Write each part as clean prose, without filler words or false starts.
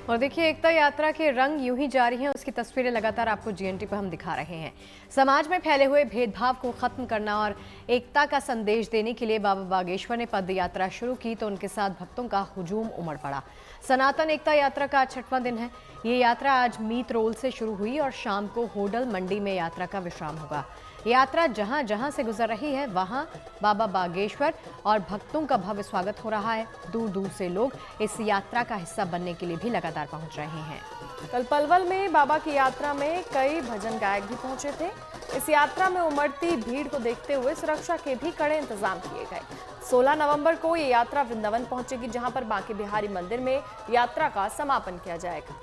और देखिए, एकता यात्रा के रंग यूं ही जारी हैं। उसकी तस्वीरें लगातार आपको जीएनटी पर हम दिखा रहे हैं। समाज में फैले हुए भेदभाव को खत्म करना और एकता का संदेश देने के लिए बाबा बागेश्वर ने पद यात्रा शुरू की तो उनके साथ भक्तों का हुजूम उमड़ पड़ा। सनातन एकता यात्रा का आज 6वां दिन है। ये यात्रा आज मीत रोल से शुरू हुई और शाम को होडल मंडी में यात्रा का विश्राम होगा। यात्रा जहां जहां से गुजर रही है वहां बाबा बागेश्वर और भक्तों का भव्य स्वागत हो रहा है। दूर दूर से लोग इस यात्रा का हिस्सा बनने के लिए भी लगातार पहुंच रहे हैं। कल पलवल में बाबा की यात्रा में कई भजन गायक भी पहुंचे थे। इस यात्रा में उमड़ती भीड़ को देखते हुए सुरक्षा के भी कड़े इंतजाम किए गए। 16 नवंबर को ये यात्रा वृंदावन पहुंचेगी, जहां पर बांके बिहारी मंदिर में यात्रा का समापन किया जाएगा।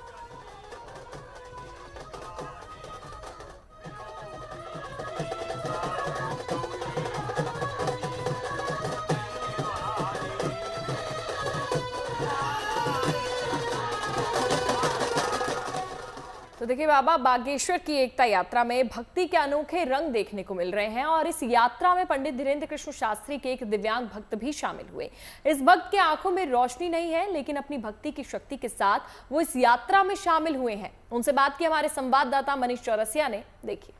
तो देखिए, बाबा बागेश्वर की एकता यात्रा में भक्ति के अनोखे रंग देखने को मिल रहे हैं और इस यात्रा में पंडित धीरेन्द्र कृष्ण शास्त्री के एक दिव्यांग भक्त भी शामिल हुए। इस भक्त के आंखों में रोशनी नहीं है, लेकिन अपनी भक्ति की शक्ति के साथ वो इस यात्रा में शामिल हुए हैं। उनसे बात की हमारे संवाददाता मनीष चौरसिया ने। देखिए।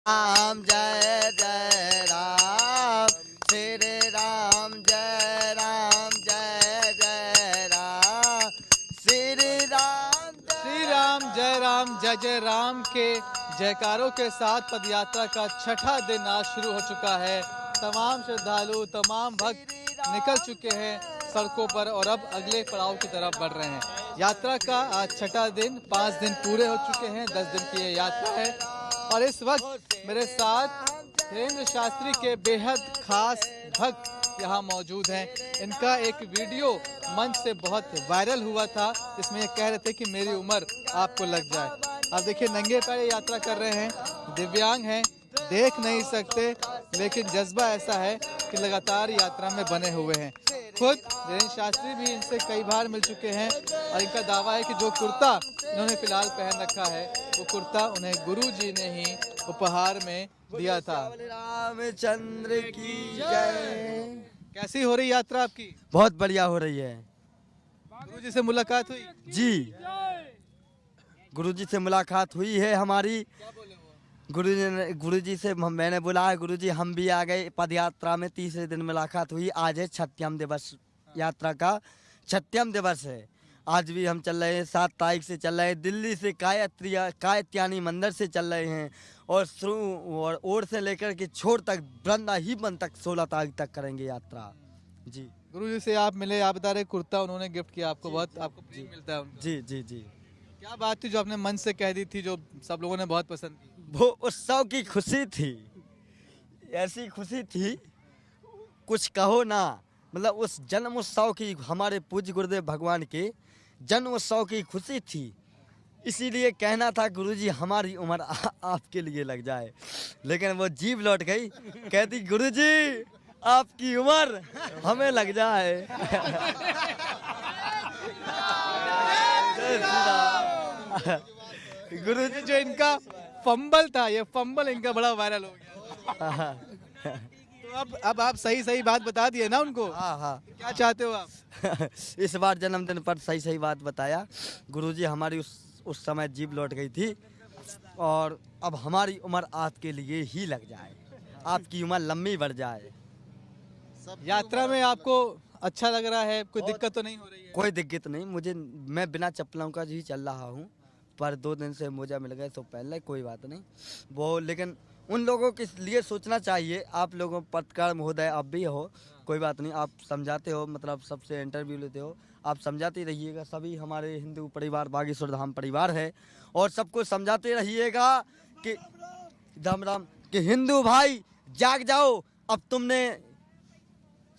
राम जय जय राम, श्री राम जय राम जय जय राम, श्री राम जय राम जय जय राम के जयकारों के साथ पदयात्रा का 6ठा दिन आज शुरू हो चुका है। तमाम श्रद्धालु, तमाम भक्त निकल चुके हैं सड़कों पर और अब अगले पड़ाव की तरफ बढ़ रहे हैं। यात्रा का आज 6ठा दिन, 5 दिन पूरे हो चुके हैं, 10 दिन की ये यात्रा है। और इस वक्त मेरे साथ धीरेन्द्र शास्त्री के बेहद खास भक्त यहाँ मौजूद हैं। इनका एक वीडियो मंच से बहुत वायरल हुआ था, जिसमें ये कह रहे थे कि मेरी उम्र आपको लग जाए। अब देखिए, नंगे पैर यात्रा कर रहे हैं, दिव्यांग हैं, देख नहीं सकते, लेकिन जज्बा ऐसा है कि लगातार यात्रा में बने हुए हैं। खुद धीरेन्द्र शास्त्री भी इनसे कई बार मिल चुके हैं और इनका दावा है कि जो कुर्ता इन्होंने फिलहाल पहन रखा है वो कुर्ता उन्हें गुरु जी ने ही उपहार में दिया था। रामचंद्र की जय। कैसी हो रही यात्रा आपकी? बहुत बढ़िया हो रही है। गुरु जी से मुलाकात हुई? जी, गुरु जी से मुलाकात हुई है हमारी। गुरु जी से मैंने बोला है, गुरु जी हम भी आ गए पदयात्रा में। तीसरे दिन मुलाकात हुई। आज है 6ठम दिवस, यात्रा का 6ठम दिवस है। आज भी हम चल रहे हैं, 7 तारीख से चल रहे हैं। दिल्ली से कात्यायनी मंदिर से चल रहे हैं और ओर से लेकर के छोर तक, वृंदावन तक 16 तारीख तक करेंगे यात्रा। जी, गुरु जी से आप मिले, आप बता रहे कुर्ता उन्होंने गिफ्ट किया आपको, बहुत आपको प्रेम मिलता है उनका। जी जी जी। क्या बात थी जो आपने मन से कह दी थी, जो सब लोगों ने बहुत पसंद की? वो उत्सव की खुशी थी, ऐसी खुशी थी कुछ कहो ना। मतलब उस जन्म उत्सव की, हमारे पूज्य गुरुदेव भगवान के जन्म उत्सव की खुशी थी। इसीलिए कहना था गुरुजी हमारी उम्र आपके लिए लग जाए, लेकिन वो जीभ लौट गई, कहती गुरुजी आपकी उम्र हमें लग जाए। गुरुजी, जो इनका फंबल था, ये फंबल इनका बड़ा वायरल हो गया। तो अब आप सही बात बता दिए ना उनको? हाँ। क्या चाहते हो आप? इस बार जन्मदिन पर सही बात बताया। गुरुजी हमारी उस समय जीभ लौट गई थी और अब हमारी उम्र आपके लिए ही लग जाए, आपकी उम्र लंबी बढ़ जाए। यात्रा में आपको अच्छा लग रहा है? कोई दिक्कत तो नहीं हो रही है? कोई दिक्कत नहीं मुझे, मैं बिना चप्पलों का ही चल रहा हूँ, पर 2 दिन से मोजा मिल गए तो पहले कोई बात नहीं वो। लेकिन उन लोगों के लिए सोचना चाहिए, आप लोगों पत्रकार महोदय आप भी हो, कोई बात नहीं, आप समझाते हो, मतलब सबसे इंटरव्यू लेते हो, आप समझाते रहिएगा। सभी हमारे हिंदू परिवार बागेश्वर धाम परिवार है और सबको समझाते रहिएगा कि राम कि हिंदू भाई जाग जाओ। अब तुमने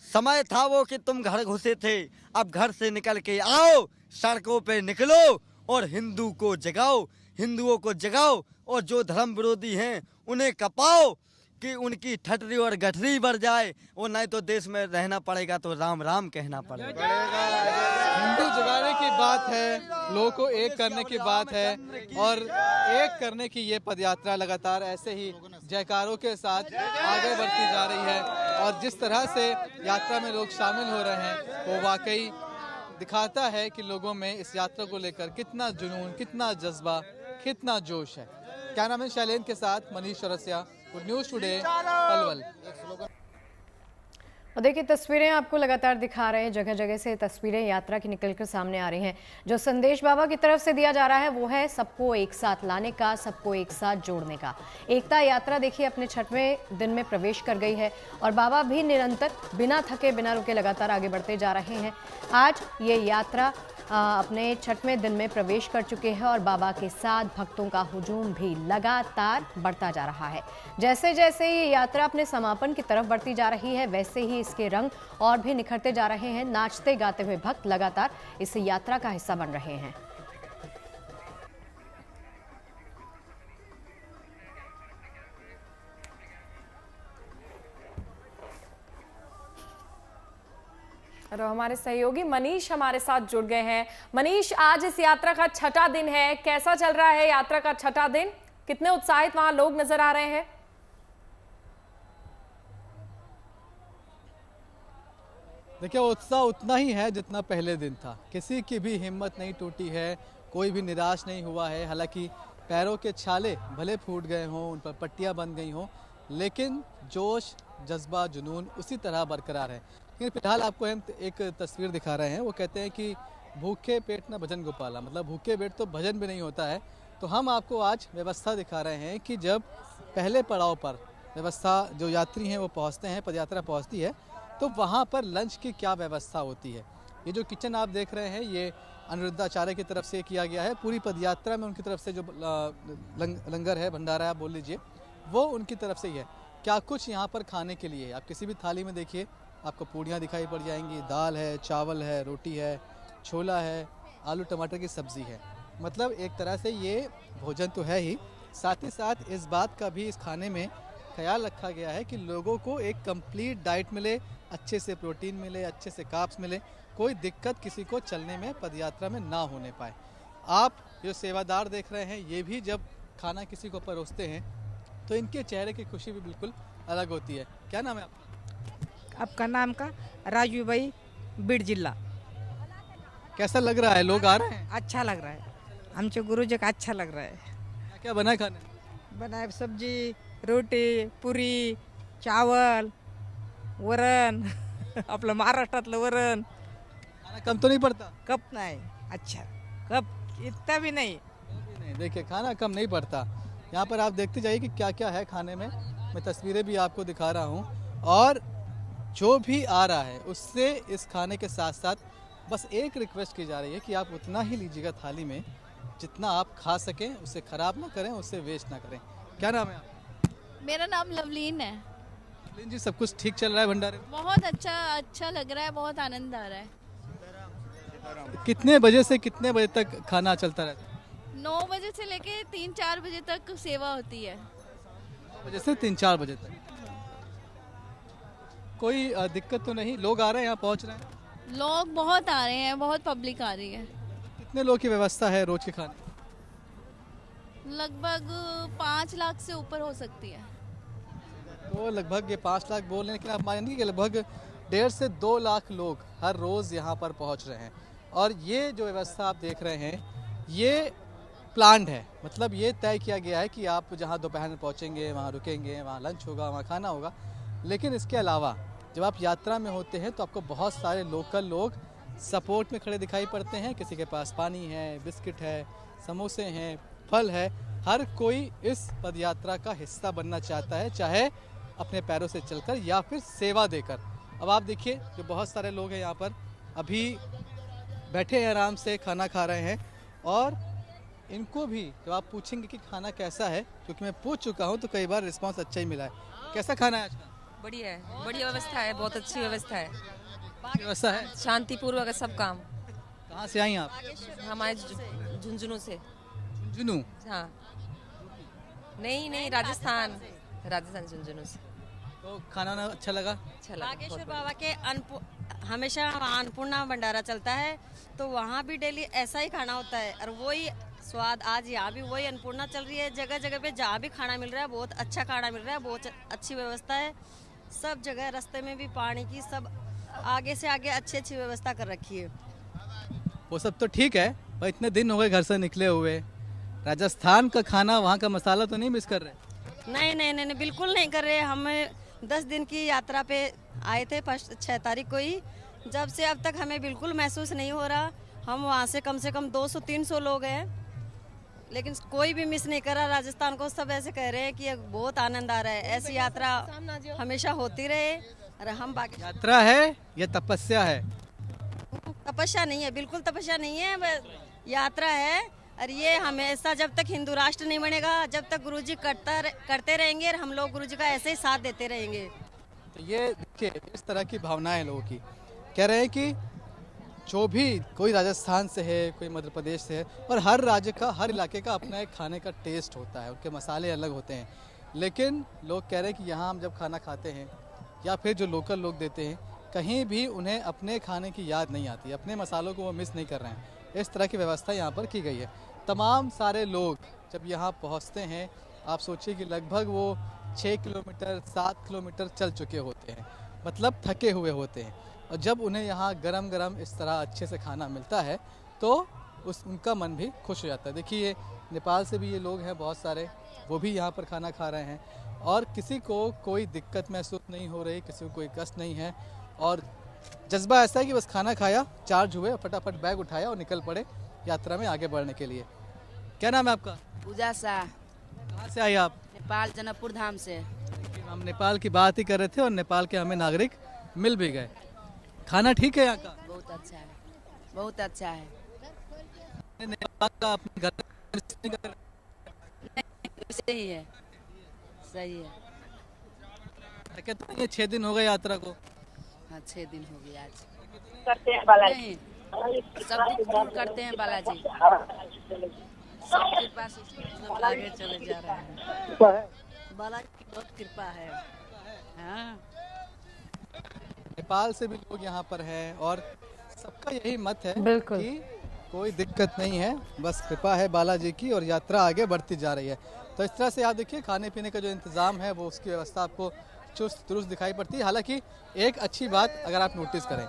समय था वो कि तुम घर घुसे थे, अब घर से निकल के आओ, सड़कों पे निकलो और हिंदू को जगाओ, हिंदुओं को जगाओ और जो धर्म विरोधी हैं उन्हें कपाओ कि उनकी ठटरी और गठरी बढ़ जाए, और नहीं तो देश में रहना पड़ेगा तो राम राम कहना पड़ेगा। हिंदू जगाने की बात है, लोगों को एक करने की बात है और एक करने की ये पदयात्रा लगातार ऐसे ही जयकारों के साथ आगे बढ़ती जा रही है। और जिस तरह से यात्रा में लोग शामिल हो रहे हैं वो वाकई दिखाता है कि लोगों में इस यात्रा को लेकर कितना जुनून, कितना जज्बा, कितना जोश है। कैमरामैन शैलेंद्र के साथ Manish Chaurasia, good news today, Palwal. और देखिए तस्वीरें आपको लगातार दिखा रहे हैं, जगह जगह से तस्वीरें यात्रा की निकलकर सामने आ रही हैं। जो संदेश बाबा की तरफ से दिया जा रहा है वो है सबको एक साथ लाने का, सबको एक साथ जोड़ने का। एकता यात्रा देखिए अपने 6वें दिन में प्रवेश कर गई है और बाबा भी निरंतर बिना थके बिना रुके लगातार आगे बढ़ते जा रहे हैं। आज ये यात्रा अपने 6वें दिन में प्रवेश कर चुके हैं और बाबा के साथ भक्तों का हुजूम भी लगातार बढ़ता जा रहा है। जैसे जैसे ये यात्रा अपने समापन की तरफ बढ़ती जा रही है वैसे ही इसके रंग और भी निखरते जा रहे हैं। नाचते गाते हुए भक्त लगातार इस यात्रा का हिस्सा बन रहे हैं। और हमारे सहयोगी मनीष हमारे साथ जुड़ गए हैं। मनीष, आज इस यात्रा का 6वां दिन है, कैसा चल रहा है यात्रा का 6वां दिन? कितने उत्साहित वहां लोग नजर आ रहे हैं? देखिए, उत्साह उतना ही है जितना पहले दिन था। किसी की भी हिम्मत नहीं टूटी है, कोई भी निराश नहीं हुआ है। हालांकि पैरों के छाले भले फूट गए हों, उन पर पट्टियां बन गई हों, लेकिन जोश, जज्बा, जुनून उसी तरह बरकरार है। लेकिन फिलहाल आपको हम एक तस्वीर दिखा रहे हैं। वो कहते हैं कि भूखे पेट न भजन गोपाला, मतलब भूखे पेट तो भजन भी नहीं होता है। तो हम आपको आज व्यवस्था दिखा रहे हैं कि जब पहले पड़ाव पर व्यवस्था जो यात्री हैं वो पहुंचते हैं, पदयात्रा पहुंचती है, तो वहाँ पर लंच की क्या व्यवस्था होती है। ये जो किचन आप देख रहे हैं ये अनिरुद्धाचार्य की तरफ से किया गया है। पूरी पदयात्रा में उनकी तरफ से जो लंगर है, भंडारा आप बोल लीजिए, वो उनकी तरफ से ही है। क्या कुछ यहाँ पर खाने के लिए, आप किसी भी थाली में देखिए आपको पूड़ियाँ दिखाई पड़ जाएंगी, दाल है, चावल है, रोटी है, छोला है, आलू टमाटर की सब्ज़ी है। मतलब एक तरह से ये भोजन तो है ही, साथ ही साथ इस बात का भी इस खाने में ख्याल रखा गया है कि लोगों को एक कंप्लीट डाइट मिले, अच्छे से प्रोटीन मिले, अच्छे से कार्ब्स मिले, कोई दिक्कत किसी को चलने में, पदयात्रा में ना होने पाए। आप जो सेवादार देख रहे हैं ये भी जब खाना किसी को परोसते हैं तो इनके चेहरे की खुशी भी बिल्कुल अलग होती है। क्या नाम है आपका? आपका नाम का? राजू भाई, बीड़ जिला। कैसा लग रहा है, लोग आ रहे हैं? अच्छा लग रहा है, हमचे गुरुजी का अच्छा लग रहा है। क्या क्या बना है खाने? बनाए सब्जी, रोटी, पुरी, चावल, वरण आपलं महाराष्ट्रातलं वरण। खाना कम तो नहीं पड़ता? कप नाही, अच्छा कप इतना भी नहीं। नहीं, देखिए खाना कम नहीं पड़ता। यहाँ पर आप देखते जाइए कि क्या क्या है खाने में। मैं तस्वीरें भी आपको दिखा रहा हूँ और जो भी आ रहा है उससे इस खाने के साथ साथ बस एक रिक्वेस्ट की जा रही है कि आप उतना ही लीजिएगा थाली में जितना आप खा सकें, उसे ख़राब ना करें, उसे वेस्ट ना करें। क्या नाम है आपका? मेरा नाम लवलीन है। लवलीन जी, सब कुछ ठीक चल रहा है भंडारे में? बहुत अच्छा लग रहा है, बहुत आनंद आ रहा है। कितने बजे से कितने बजे तक खाना चलता रहता है? 9 बजे से लेके 3-4 बजे तक सेवा होती है। 9 बजे से 3-4 बजे तक। कोई दिक्कत तो नहीं? लोग आ रहे हैं, यहाँ पहुँच रहे हैं? लोग बहुत आ रहे हैं, बहुत पब्लिक आ रही है। कितने लोग की व्यवस्था है रोज के खाने? लगभग 5 लाख से ऊपर हो सकती है। तो लगभग ये 5 लाख बोल रहे हैं, लेकिन आप मानेंगे कि लगभग 1.5 से 2 लाख लोग हर रोज़ यहाँ पर पहुँच रहे हैं। और ये जो व्यवस्था आप देख रहे हैं ये प्लान्ड है, मतलब ये तय किया गया है कि आप जहाँ दोपहर में पहुँचेंगे वहाँ रुकेंगे, वहाँ लंच होगा, वहाँ खाना होगा। लेकिन इसके अलावा जब आप यात्रा में होते हैं तो आपको बहुत सारे लोकल लोग सपोर्ट में खड़े दिखाई पड़ते हैं। किसी के पास पानी है, बिस्किट है, समोसे हैं, फल है। हर कोई इस पदयात्रा का हिस्सा बनना चाहता है, चाहे अपने पैरों से चलकर या फिर सेवा देकर। अब आप देखिए जो बहुत सारे लोग हैं यहाँ पर अभी बैठे हैं, आराम से खाना खा रहे हैं। और इनको भी जब आप पूछेंगे कि खाना कैसा है, क्योंकि मैं पूछ चुका हूँ तो कई बार रिस्पांस अच्छा ही मिला है। कैसा खाना है आज का? बढ़िया है, बढ़िया व्यवस्था है, बहुत अच्छी व्यवस्था है, व्यवस्था है, शांतिपूर्वक है सब काम। कहाँ से आई आप? हमारे झुंझुनू से। झुंझुनू? हाँ, नहीं राजस्थान झुंझुनू से। तो खाना ना अच्छा लगा? अच्छा लगा। बागेश्वर बाबा के हमेशा अन्नपूर्णा भंडारा चलता है, तो वहाँ भी डेली ऐसा ही खाना होता है और वही स्वाद आज यहाँ भी वही अन्नपूर्णा चल रही है। जगह जगह पे जहाँ भी खाना मिल रहा है बहुत अच्छा खाना मिल रहा है, बहुत अच्छी व्यवस्था है। सब जगह रास्ते में भी पानी की सब आगे से आगे अच्छी व्यवस्था कर रखी है। वो सब तो ठीक है, पर इतने दिन हो गए घर से निकले हुए, राजस्थान का खाना, वहाँ का मसाला तो नहीं मिस कर रहे? नहीं, बिल्कुल नहीं कर रहे। हम 10 दिन की यात्रा पे आए थे 6 तारीख को ही। जब से अब तक हमें बिल्कुल महसूस नहीं हो रहा। हम वहाँ से कम 200-300 लोग हैं, लेकिन कोई भी मिस नहीं कर रहा राजस्थान को। सब ऐसे कह रहे हैं कि बहुत आनंद आ रहा है। ऐसी यात्रा हमेशा होती रहे। और हम बाकी यात्रा है या तपस्या है? तपस्या नहीं है, बिल्कुल तपस्या नहीं है, यात्रा है। और ये हमेशा जब तक हिंदू राष्ट्र नहीं बनेगा, जब तक गुरुजी करते रहेंगे और हम लोग गुरुजी का ऐसे ही साथ देते रहेंगे। तो ये देखिए, इस तरह की भावनाएं लोगों की, कह रहे हैं कि जो भी कोई राजस्थान से है, कोई मध्य प्रदेश से है, और हर राज्य का, हर इलाके का अपना एक खाने का टेस्ट होता है, उनके मसाले अलग होते हैं। लेकिन लोग कह रहे हैं कि यहाँ हम जब खाना खाते हैं या फिर जो लोकल लोग देते हैं, कहीं भी उन्हें अपने खाने की याद नहीं आती, अपने मसालों को वो मिस नहीं कर रहे हैं। इस तरह की व्यवस्था यहाँ पर की गई है। तमाम सारे लोग जब यहाँ पहुँचते हैं, आप सोचिए कि लगभग वो 6 किलोमीटर 7 किलोमीटर चल चुके होते हैं, मतलब थके हुए होते हैं। और जब उन्हें यहाँ गरम गरम इस तरह अच्छे से खाना मिलता है तो उनका मन भी खुश हो जाता है। देखिए, नेपाल से भी ये लोग हैं बहुत सारे, वो भी यहाँ पर खाना खा रहे हैं और किसी को कोई दिक्कत महसूस नहीं हो रही, किसी को कोई कष्ट नहीं है। और जज्बा ऐसा है कि बस खाना खाया, चार्ज हुए, फटाफट बैग उठाया और निकल पड़े यात्रा में आगे बढ़ने के लिए। क्या नाम है आपका? पूजा शाह। कहाँ से आए आप? नेपाल, जनकपुर धाम से। हम नेपाल की बात ही कर रहे थे और नेपाल के हमें नागरिक मिल भी गए। खाना ठीक है यहाँ का? बहुत अच्छा है, बहुत अच्छा है। नेपाल का अपने घर सही है, सही है। कहते हैं 6 दिन हो गए यात्रा को। हाँ, 6 दिन हो गया आज। करते हैं बालाजी, नहीं, सब दिन करते हैं बालाजी, सबके पास सब आगे चले जा रहे हैं। बालाजी की बहुत कृपा है। हाँ, नेपाल से भी लोग यहाँ पर हैं और सबका यही मत है बिल्कुल कि कोई दिक्कत नहीं है, बस कृपा है बालाजी की और यात्रा आगे बढ़ती जा रही है। तो इस तरह से आप देखिए, खाने पीने का जो इंतज़ाम है वो, उसकी व्यवस्था आपको चुस्त दुरुस्त दिखाई पड़ती है। हालांकि एक अच्छी बात अगर आप नोटिस करें,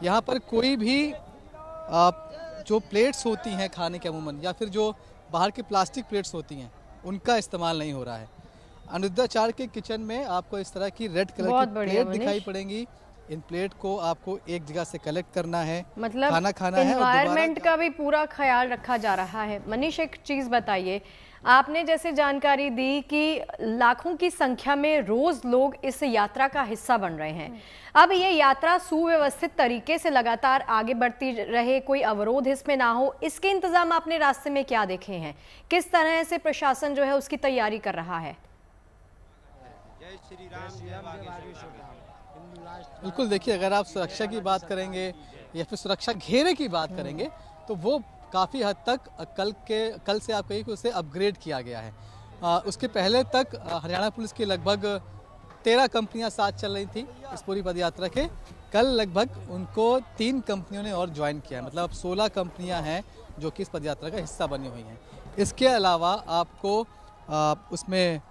यहाँ पर कोई भी जो प्लेट्स होती हैं खाने के अमूमन, या फिर जो बाहर की प्लास्टिक प्लेट्स होती हैं, उनका इस्तेमाल नहीं हो रहा है। अनिरुद्धाचार्य के किचन में आपको इस तरह की रेड कलर की प्लेट दिखाई पड़ेंगी। इन प्लेट को आपको एक जगह से कलेक्ट करना है, मतलब खाना खाना है, एनवायरनमेंट का भी पूरा ख्याल रखा जा रहा है। मनीष, एक चीज बताइए, आपने जैसे जानकारी दी कि लाखों की संख्या में रोज लोग इस यात्रा का हिस्सा बन रहे हैं। अब ये यात्रा सुव्यवस्थित तरीके से लगातार आगे बढ़ती रहे, कोई अवरोध इसमें ना हो, इसके इंतजाम आपने रास्ते में क्या देखे हैं? किस तरह से प्रशासन जो है उसकी तैयारी कर रहा है? बिल्कुल, देखिए, अगर आप सुरक्षा की बात करेंगे या फिर सुरक्षा घेरे की बात करेंगे तो वो काफ़ी हद तक कल से आप कहिए कि उसे अपग्रेड किया गया है। उसके पहले तक हरियाणा पुलिस की लगभग 13 कंपनियां साथ चल रही थी इस पूरी पद यात्रा के। कल लगभग उनको 3 कंपनियों ने और ज्वाइन किया, मतलब अब 16 कंपनियां हैं जो कि इस पद यात्रा का हिस्सा बनी हुई हैं। इसके अलावा आपको उसमें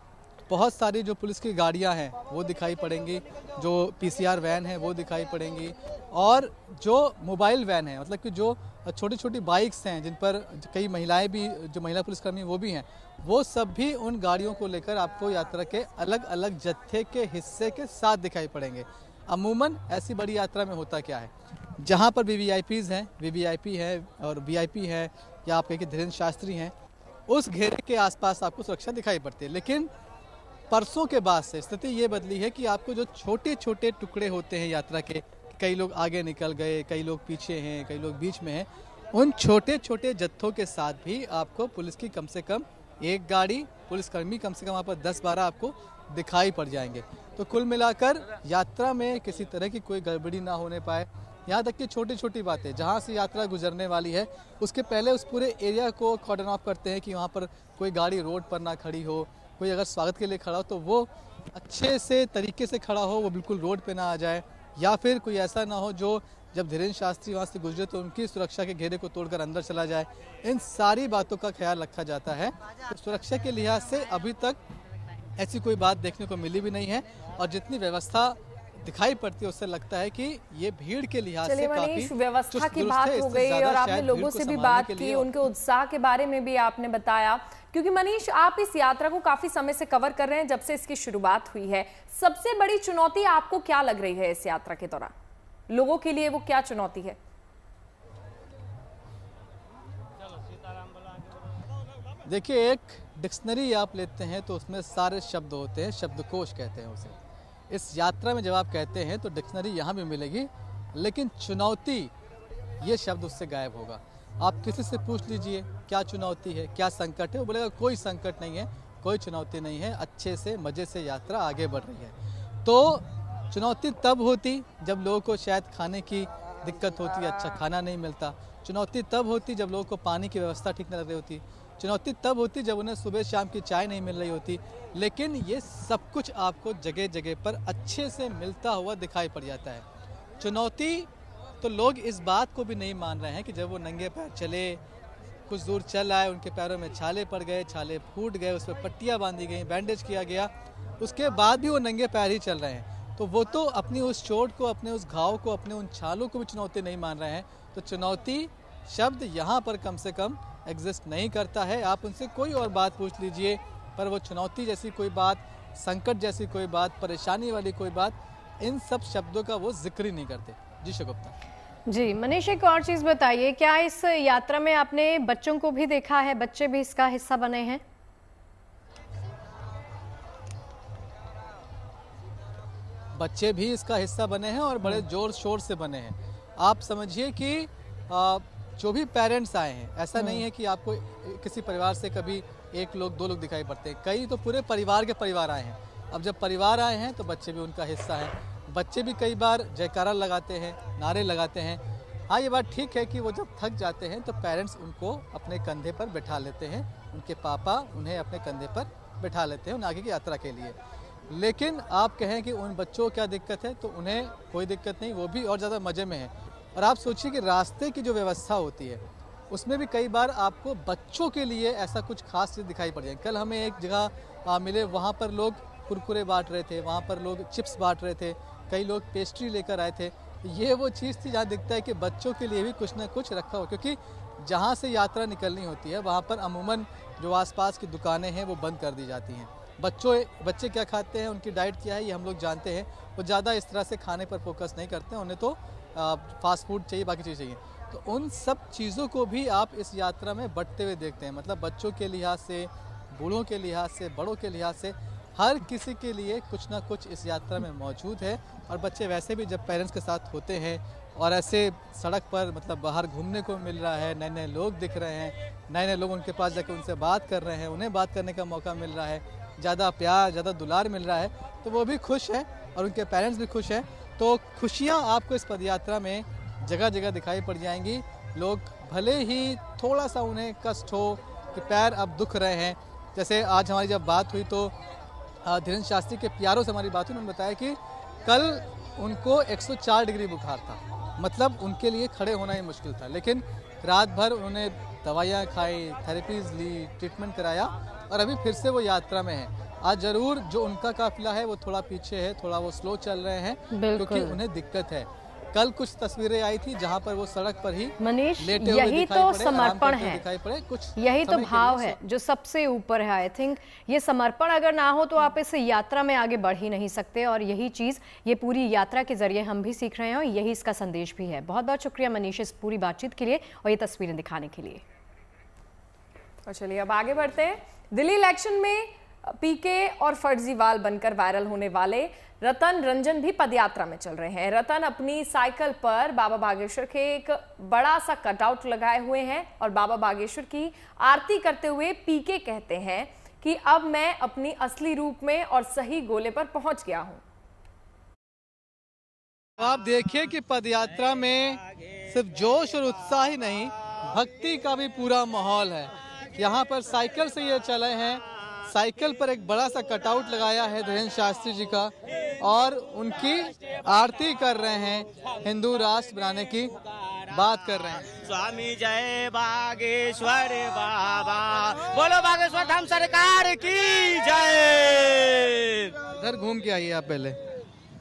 बहुत सारी जो पुलिस की गाड़ियां हैं वो दिखाई पड़ेंगी, जो PCR वैन है वो दिखाई पड़ेंगी, और जो मोबाइल वैन है, मतलब कि जो छोटी छोटी बाइक्स हैं जिन पर कई महिलाएं भी, जो महिला पुलिसकर्मी वो भी हैं, वो सब भी उन गाड़ियों को लेकर आपको यात्रा के अलग अलग जत्थे के हिस्से के साथ दिखाई पड़ेंगे। अमूमन ऐसी बड़ी यात्रा में होता क्या है, जहाँ पर VVIPs हैं, VVIP है और VIP है, या आप कहिए धीरेन्द्र शास्त्री हैं, उस घेरे के आसपास आपको सुरक्षा दिखाई पड़ती है। लेकिन परसों के बाद से स्थिति ये बदली है कि आपको जो छोटे छोटे टुकड़े होते हैं यात्रा के, कई लोग आगे निकल गए, कई लोग पीछे हैं, कई लोग बीच में हैं, उन छोटे छोटे जत्थों के साथ भी आपको पुलिस की कम से कम एक गाड़ी, पुलिसकर्मी कम से कम वहाँ पर 10-12 आपको दिखाई पड़ जाएंगे। तो कुल मिलाकर यात्रा में किसी तरह की कोई गड़बड़ी ना होने पाए, यहाँ तक कि छोटी छोटी बातें, जहाँ से यात्रा गुजरने वाली है उसके पहले उस पूरे एरिया को कॉर्डन ऑफ करते हैं कि वहाँ पर कोई गाड़ी रोड पर ना खड़ी हो, कोई अगर स्वागत के लिए खड़ा हो तो वो अच्छे से तरीके से खड़ा हो, वो बिल्कुल रोड पे ना आ जाए, या फिर कोई ऐसा ना हो जो जब धीरेन्द्र शास्त्री वहाँ से गुजरे तो उनकी सुरक्षा के घेरे को तोड़कर अंदर चला जाए। इन सारी बातों का ख्याल रखा जाता है। तो सुरक्षा के लिहाज से अभी तक ऐसी कोई बात देखने को मिली भी नहीं है, और जितनी व्यवस्था दिखाई पड़ती है उससे लगता है कि ये भीड़ के लिहाज से चलिए काफी मनीष, व्यवस्था की दुरुस्त बात है, हो इससे गई ज्यादा और आपने शायद लोगों भीड़ से को भी संभालने बात के की, लिए उनके उत्साह के बारे में भी आपने बताया। क्योंकि मनीष, आप इस यात्रा को काफी समय से कवर कर रहे हैं, जब से इसकी शुरुआत हुई है। सबसे बड़ी चुनौती आपको क्या लग रही है इस यात्रा के दौरान? लोगों के लिए वो क्या चुनौती है? देखिए, एक डिक्शनरी आप लेते हैं तो उसमें सारे शब्द होते हैं, शब्दकोश कहते हैं उसे। इस यात्रा में जब आप कहते हैं तो डिक्शनरी यहाँ भी मिलेगी, लेकिन चुनौती ये शब्द उससे गायब होगा। आप किसी से पूछ लीजिए क्या चुनौती है, क्या संकट है, वो बोलेगा कोई संकट नहीं है, कोई चुनौती नहीं है, अच्छे से मज़े से यात्रा आगे बढ़ रही है। तो चुनौती तब होती जब लोगों को शायद खाने की दिक्कत होती, अच्छा खाना नहीं मिलता। चुनौती तब होती जब लोगों को पानी की व्यवस्था ठीक न लग रही होती। चुनौती तब होती जब उन्हें सुबह शाम की चाय नहीं मिल रही होती। लेकिन ये सब कुछ आपको जगह जगह पर अच्छे से मिलता हुआ दिखाई पड़ जाता है। चुनौती तो लोग इस बात को भी नहीं मान रहे हैं कि जब वो नंगे पैर चले, कुछ दूर चल आए, उनके पैरों में छाले पड़ गए, छाले फूट गए, उस पर पट्टियाँ बांधी गई, बैंडेज किया गया, उसके बाद भी वो नंगे पैर ही चल रहे हैं। तो वो तो अपनी उस चोट को, अपने उस घाव को, अपने उन छालों को भी चुनौती नहीं मान रहे हैं। तो चुनौती शब्द यहाँ पर कम से कम एग्जिस्ट नहीं करता है। आप उनसे कोई और बात पूछ लीजिए, पर वो चुनौती जैसी कोई बात, संकट जैसी कोई बात, परेशानी वाली कोई बात, इन सब शब्दों का वो जिक्र ही नहीं करते। जी शगुप्ता। जी मनीष, एक और चीज बताइए, क्या इस यात्रा में आपने बच्चों को भी देखा है? बच्चे भी इसका हिस्सा बने हैं? बच्चे भी इसका हिस्सा बने हैं और बड़े जोर शोर से बने हैं। आप समझिए कि जो भी पेरेंट्स आए हैं, ऐसा नहीं है कि आपको किसी परिवार से कभी एक लोग, दो लोग दिखाई पड़ते हैं, कई तो पूरे परिवार के परिवार आए हैं। अब जब परिवार आए हैं तो बच्चे भी उनका हिस्सा हैं। बच्चे भी कई बार जयकारा लगाते हैं, नारे लगाते हैं। हाँ, ये बात ठीक है कि वो जब थक जाते हैं तो पेरेंट्स उनको अपने कंधे पर बैठा लेते हैं, उनके पापा उन्हें अपने कंधे पर बैठा लेते हैं उन आगे की यात्रा के लिए। लेकिन आप कहें कि उन बच्चों को क्या दिक्कत है, तो उन्हें कोई दिक्कत नहीं, वो भी और ज़्यादा मज़े में है। और आप सोचिए कि रास्ते की जो व्यवस्था होती है उसमें भी कई बार आपको बच्चों के लिए ऐसा कुछ खास चीज़ दिखाई पड़ जाए। कल हमें एक जगह मिले, वहाँ पर लोग कुरकुरे बांट रहे थे, वहाँ पर लोग चिप्स बांट रहे थे, कई लोग पेस्ट्री लेकर आए थे। ये वो चीज़ थी जहाँ दिखता है कि बच्चों के लिए भी कुछ ना कुछ रखा हो, क्योंकि जहाँ से यात्रा निकलनी होती है वहाँ पर अमूमन जो आसपास की दुकानें हैं वो बंद कर दी जाती हैं। बच्चे क्या खाते हैं, उनकी डाइट क्या है, ये हम लोग जानते हैं। वो ज़्यादा इस तरह से खाने पर फोकस नहीं करते हैं, उन्हें तो फास्ट फूड चाहिए, बाकी चीज़ चाहिए। तो उन सब चीज़ों को भी आप इस यात्रा में बढ़ते हुए देखते हैं। मतलब बच्चों के लिहाज से, बूढ़ों के लिहाज से, बड़ों के लिहाज से, हर किसी के लिए कुछ ना कुछ इस यात्रा में मौजूद है। और बच्चे वैसे भी जब पेरेंट्स के साथ होते हैं और ऐसे सड़क पर मतलब बाहर घूमने को मिल रहा है, नए नए लोग दिख रहे हैं, नए नए लोग उनके पास जाकर उनसे बात कर रहे हैं, उन्हें बात करने का मौका मिल रहा है, ज़्यादा प्यार, ज़्यादा दुलार मिल रहा है, तो वो भी खुश हैं और उनके पेरेंट्स भी खुश हैं। तो खुशियाँ आपको इस पदयात्रा में जगह जगह दिखाई पड़ जाएंगी। लोग भले ही थोड़ा सा उन्हें कष्ट हो कि पैर अब दुख रहे हैं, जैसे आज हमारी जब बात हुई तो धीरेन्द्र शास्त्री के प्यारों से हमारी बात हुई, उन्होंने बताया कि कल उनको 104 डिग्री बुखार था, मतलब उनके लिए खड़े होना ही मुश्किल था। लेकिन रात भर उन्होंने दवाइयाँ खाई, थेरेपीज़ ली, ट्रीटमेंट कराया और अभी फिर से वो यात्रा में है। आज जरूर जो उनका काफिला है वो थोड़ा पीछे है, थोड़ा वो स्लो चल रहे हैं क्योंकि उन्हें दिक्कत है। कल कुछ तस्वीरें आई थी जहां पर वो सड़क पर ही मनीष, लेटे हुए यही तो समर्पण है, दिखाई पड़े, कुछ यही तो भाव है जो सबसे ऊपर है। आई थिंक ये समर्पण अगर ना हो तो आप इस यात्रा में आगे बढ़ ही नहीं सकते, और यही चीज ये पूरी यात्रा के जरिए हम भी सीख रहे हैं और यही इसका संदेश भी है। बहुत बहुत शुक्रिया मनीष इस पूरी बातचीत के लिए और ये तस्वीरें दिखाने के लिए। और चलिए अब आगे बढ़ते हैं। दिल्ली इलेक्शन में पीके और फर्जीवाल बनकर वायरल होने वाले रतन रंजन भी पदयात्रा में चल रहे हैं। रतन अपनी साइकिल पर बाबा बागेश्वर के एक बड़ा सा कटआउट लगाए हुए हैं और बाबा बागेश्वर की आरती करते हुए पीके कहते हैं कि अब मैं अपनी असली रूप में और सही गोले पर पहुंच गया हूं। आप देखिए कि पदयात्रा में सिर्फ जोश और उत्साह ही नहीं, भक्ति का भी पूरा माहौल है। यहाँ पर साइकिल से ये चले हैं, साइकिल पर एक बड़ा सा कटआउट लगाया है धीरेन्द्र शास्त्री जी का और उनकी आरती कर रहे हैं, हिंदू राष्ट्र बनाने की बात कर रहे हैं। स्वामी जय बागेश्वर बाबा, बोलो बागेश्वर धाम सरकार की जय। इधर घूम के आइए आप पहले।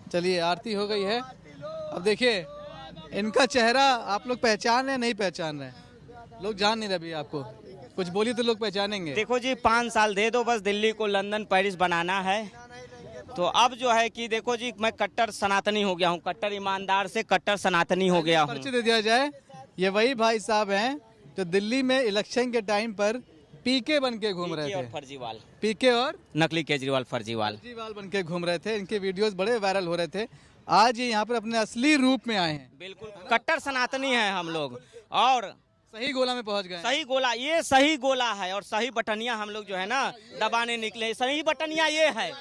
चलिए आरती हो गई है। अब देखिए इनका चेहरा आप लोग पहचान रहे नहीं पहचान रहे? लोग जान नहीं रहे अभी आपको, कुछ बोलिए तो लोग पहचानेंगे। देखो जी 5 साल दे दो बस, दिल्ली को लंदन पेरिस बनाना है। तो अब जो है कि देखो जी मैं कट्टर सनातनी हो गया हूँ, कट्टर ईमानदार से कट्टर सनातनी हो गया हूँ। परिचय दे दिया जाए, ये वही भाई साहब हैं जो दिल्ली में इलेक्शन के टाइम पर पीके बन के घूम रहे थे। फर्जीवाल पीके और नकली केजरीवाल फर्जीवाल बन के घूम रहे थे। इनके वीडियोस बड़े वायरल हो रहे थे। आज ये यहाँ पर अपने असली रूप में आए हैं। बिल्कुल कट्टर सनातनी है हम लोग और सही गोला में पहुंच गए। सही गोला, ये सही गोला है और सही बटनिया हम लोग जो है ना दबाने निकले। सही बटनिया ये है,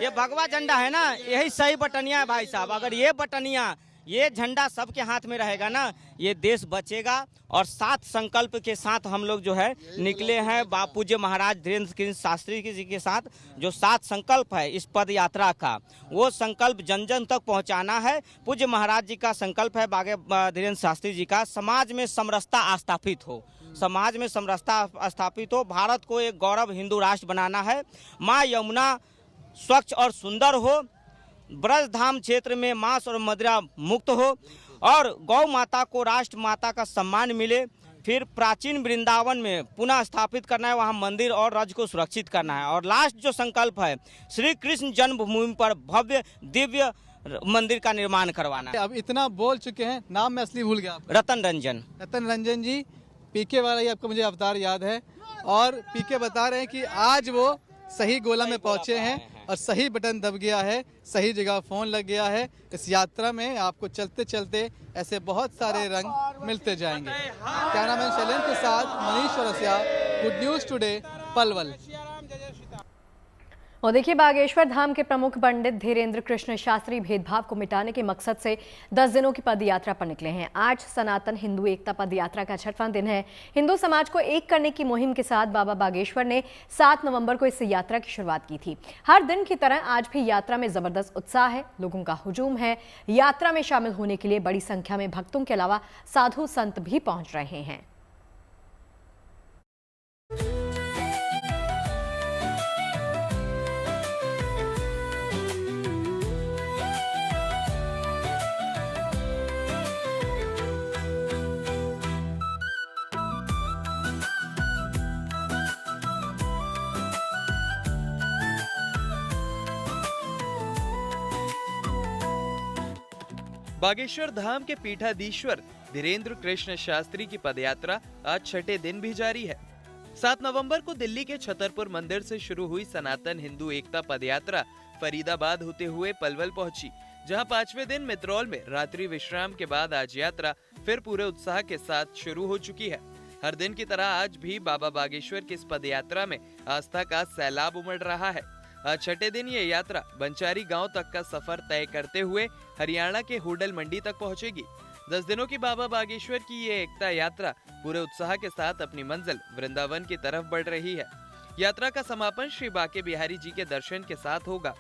ये भगवा झंडा है ना, यही सही बटनिया है भाई साहब। अगर ये बटनिया, ये झंडा सबके हाथ में रहेगा ना, ये देश बचेगा। और 7 संकल्प के साथ हम लोग जो है निकले हैं पूज्य महाराज धीरेन्द्र कृष्ण शास्त्री जी के साथ। जो 7 संकल्प है इस पद यात्रा का, वो संकल्प जन जन तक पहुंचाना है। पूज्य महाराज जी का संकल्प है, बागे धीरेन्द्र शास्त्री जी का, समाज में समरसता स्थापित हो, समाज में समरसता स्थापित हो, भारत को एक गौरव हिंदू राष्ट्र बनाना है, माँ यमुना स्वच्छ और सुंदर हो, ब्रज धाम क्षेत्र में मांस और मदिरा मुक्त हो, और गौ माता को राष्ट्र माता का सम्मान मिले। फिर प्राचीन वृंदावन में पुनः स्थापित करना है, वहाँ मंदिर और राज्य को सुरक्षित करना है। और लास्ट जो संकल्प है, श्री कृष्ण जन्मभूमि पर भव्य दिव्य मंदिर का निर्माण करवाना है। अब इतना बोल चुके हैं, नाम मैं असली भूल गया। रतन रंजन। रतन रंजन जी, पीके वाला ही आपको मुझे अवतार याद है। और पीके बता रहे हैं कि आज वो सही गोला में पहुंचे हैं और सही बटन दब गया है, सही जगह फोन लग गया है। इस यात्रा में आपको चलते चलते ऐसे बहुत सारे रंग मिलते जाएंगे। कैमरामैन शैलेंद्र के साथ Manish Chaurasia, good news today, Palwal. और देखिए, बागेश्वर धाम के प्रमुख पंडित धीरेन्द्र कृष्ण शास्त्री भेदभाव को मिटाने के मकसद से 10 दिनों की पद यात्रा पर निकले हैं। आज सनातन हिंदू एकता पद यात्रा का 6वां दिन है। हिंदू समाज को एक करने की मुहिम के साथ बाबा बागेश्वर ने 7 नवंबर को इस यात्रा की शुरुआत की थी। हर दिन की तरह आज भी यात्रा में जबरदस्त उत्साह है, लोगों का हुजूम है। यात्रा में शामिल होने के लिए बड़ी संख्या में भक्तों के अलावा साधु संत भी पहुंच रहे हैं। बागेश्वर धाम के पीठाधीश्वर धीरेन्द्र कृष्ण शास्त्री की पदयात्रा आज 6ठे दिन भी जारी है। 7 नवंबर को दिल्ली के छतरपुर मंदिर से शुरू हुई सनातन हिंदू एकता पदयात्रा फरीदाबाद होते हुए पलवल पहुंची, जहां 5वें दिन मित्रौल में रात्रि विश्राम के बाद आज यात्रा फिर पूरे उत्साह के साथ शुरू हो चुकी है। हर दिन की तरह आज भी बाबा बागेश्वर की इस पदयात्रा में आस्था का सैलाब उमड़ रहा है। आज 6ठे दिन ये यात्रा बंचारी गांव तक का सफर तय करते हुए हरियाणा के होडल मंडी तक पहुंचेगी। 10 दिनों की बाबा बागेश्वर की ये एकता यात्रा पूरे उत्साह के साथ अपनी मंजिल वृंदावन की तरफ बढ़ रही है। यात्रा का समापन श्री बाके बिहारी जी के दर्शन के साथ होगा।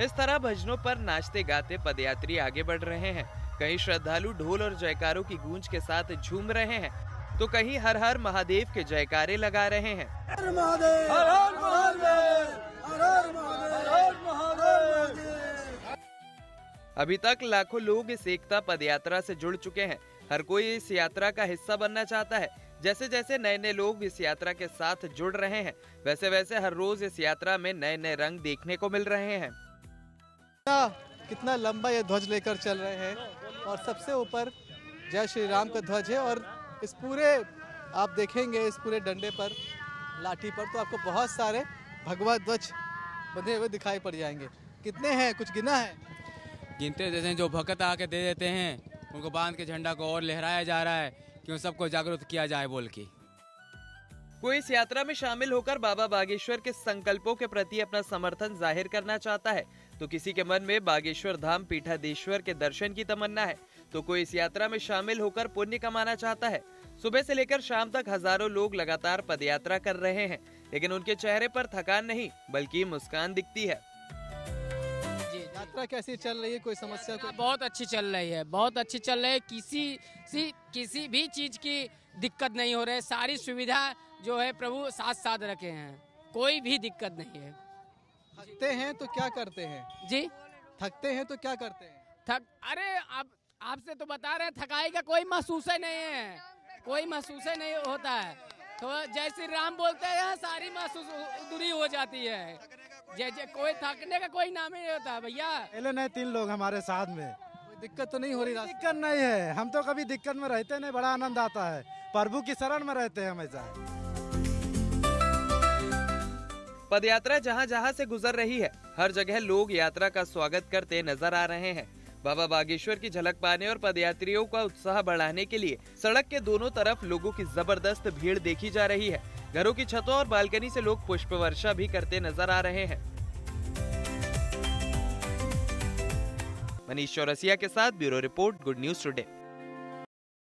इस तरह भजनों पर नाचते गाते पदयात्री आगे बढ़ रहे हैं। कहीं श्रद्धालु ढोल और जयकारों की गूंज के साथ झूम रहे हैं, तो कहीं हर हर महादेव के जयकारे लगा रहे हैं। हर हर महादेव, हर हर महादेव, हर हर महादेव, हर महादेव। अभी तक लाखों लोग इस एकता पदयात्रा से जुड़ चुके हैं। हर कोई इस यात्रा का हिस्सा बनना चाहता है। जैसे जैसे नए नए लोग इस यात्रा के साथ जुड़ रहे हैं, वैसे वैसे हर रोज इस यात्रा में नए नए रंग देखने को मिल रहे हैं। कितना लंबा ये ध्वज लेकर चल रहे हैं और सबसे ऊपर जय श्री राम का ध्वज है। और इस पूरे आप देखेंगे, इस पूरे डंडे पर, लाठी पर, तो आपको बहुत सारे भगवा ध्वज बंधे हुए दिखाई पड़ जाएंगे। कितने हैं, कुछ गिना है? गिनते जैसे जो भक्त आके दे देते हैं, उनको बांध के झंडा को और लहराया जा रहा है कि सबको जागरूक किया जाए बोल के। कोई इस यात्रा में शामिल होकर बाबा बागेश्वर के संकल्पों के प्रति अपना समर्थन जाहिर करना चाहता है, तो किसी के मन में बागेश्वर धाम पीठाधीश्वर के दर्शन की तमन्ना है, तो कोई इस यात्रा में शामिल होकर पुण्य कमाना चाहता है। सुबह से लेकर शाम तक हजारों लोग लगातार पदयात्रा कर रहे हैं, लेकिन उनके चेहरे पर थकान नहीं बल्कि मुस्कान दिखती है। यात्रा कैसी चल रही है, कोई समस्या? बहुत अच्छी चल रही है, बहुत अच्छी चल रही है। किसी भी चीज की दिक्कत नहीं हो रही है। सारी सुविधा जो है प्रभु साथ साथ रखे हैं, कोई भी दिक्कत नहीं है। थकते हैं तो क्या करते हैं जी? थकते हैं तो क्या करते हैं? अरे आपसे तो बता रहे हैं, थकाई का कोई महसूस ही नहीं है, कोई महसूस ही नहीं होता है। तो जय श्री राम बोलते हैं, सारी महसूस दूरी हो जाती है। जय कोई थकने का कोई नाम ही नहीं होता भैया। पहले नहीं 3 लोग हमारे साथ में, कोई दिक्कत तो नहीं हो रही? दिक्कत नहीं है, हम तो कभी दिक्कत में रहते नहीं, बड़ा आनंद आता है, प्रभु की शरण में रहते हैं हमेशा। पदयात्रा जहां जहां से गुजर रही है, हर जगह लोग यात्रा का स्वागत करते नजर आ रहे हैं। बाबा बागेश्वर की झलक पाने और पदयात्रियों का उत्साह बढ़ाने के लिए सड़क के दोनों तरफ लोगों की जबरदस्त भीड़ देखी जा रही है। घरों की छतों और बालकनी से लोग पुष्प वर्षा भी करते नजर आ रहे हैं। मनीष चौरसिया के साथ bureau report, good news today.